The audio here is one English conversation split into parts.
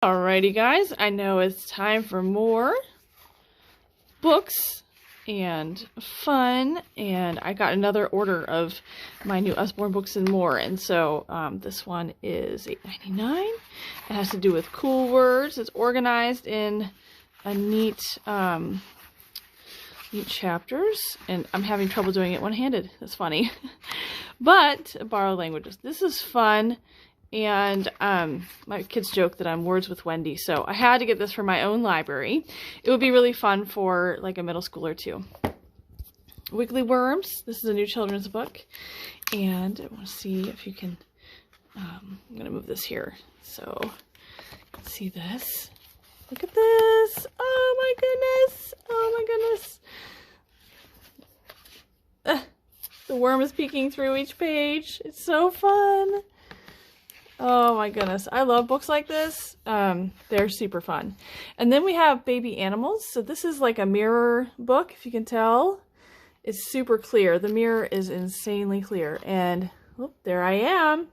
Alrighty guys, I know it's time for more books and fun, and I got another order of my new Usborne Books and More, and so this one is $8.99. It has to do with cool words. It's organized in a neat chapters, and I'm having trouble doing it one-handed. That's funny. But borrowed languages. This is fun. And my kids joke that I'm Words with Wendy, so I had to get this for my own library. It would be really fun for like a middle schooler too. Wiggly Worms. This is a new children's book, and I want to see if you can. I'm gonna move this here so you can see this. Look at this! Oh my goodness! Oh my goodness! The worm is peeking through each page. It's so fun. Oh my goodness. I love books like this. They're super fun. And then we have baby animals. So this is like a mirror book, if you can tell. It's super clear. The mirror is insanely clear. And there I am.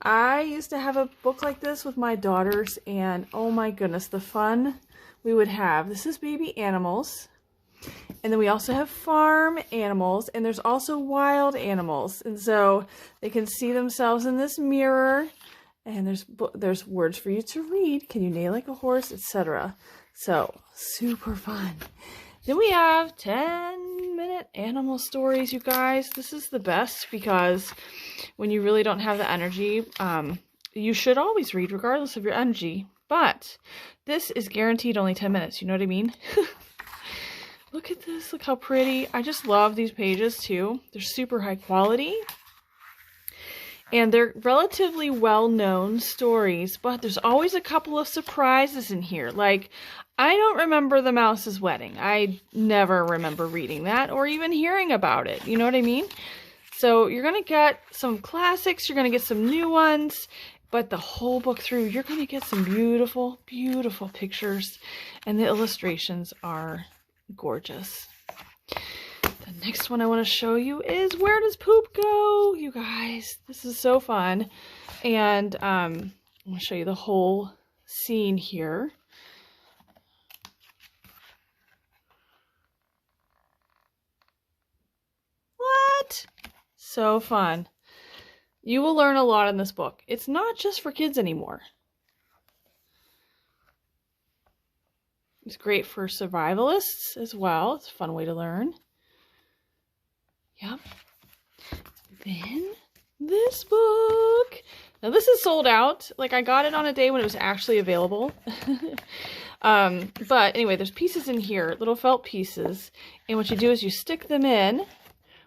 I used to have a book like this with my daughters, and oh my goodness, the fun we would have. This is baby animals. And then we also have farm animals, and there's also wild animals. And so they can see themselves in this mirror, and there's words for you to read. Can you neigh like a horse, etc. So super fun. Then we have 10-minute animal stories, you guys. This is the best because when you really don't have the energy, you should always read regardless of your energy. But this is guaranteed only 10 minutes. You know what I mean? Look at this. Look how pretty. I just love these pages too. They're super high quality. And they're relatively well-known stories, but there's always a couple of surprises in here. Like, I don't remember the mouse's wedding. I never remember reading that or even hearing about it. You know what I mean? So you're going to get some classics. You're going to get some new ones. But the whole book through, you're going to get some beautiful, beautiful pictures. And the illustrations are gorgeous. The next one I want to show you is Where Does Poop Go? You guys, this is so fun. And I'm going to show you the whole scene here. What? So fun. You will learn a lot in this book. It's not just for kids anymore. It's great for survivalists as well. It's a fun way to learn. Yep. Then this book. Now this is sold out. Like, I got it on a day when it was actually available. But anyway, there's pieces in here, little felt pieces. And what you do is you stick them in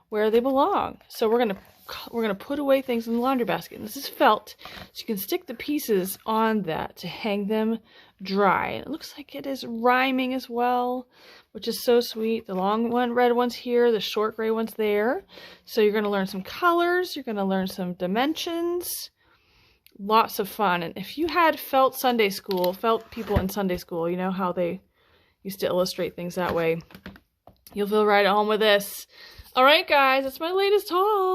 where they belong. So we're gonna put away things in the laundry basket. And this is felt, so you can stick the pieces on that to hang them dry. And it looks like it is rhyming as well, which is so sweet. The long red one's here, the short gray one's there. So you're going to learn some colors, you're going to learn some dimensions. Lots of fun. And if you had felt people in Sunday school, you know how they used to illustrate things that way. You'll feel right at home with this. All right, guys, that's my latest haul.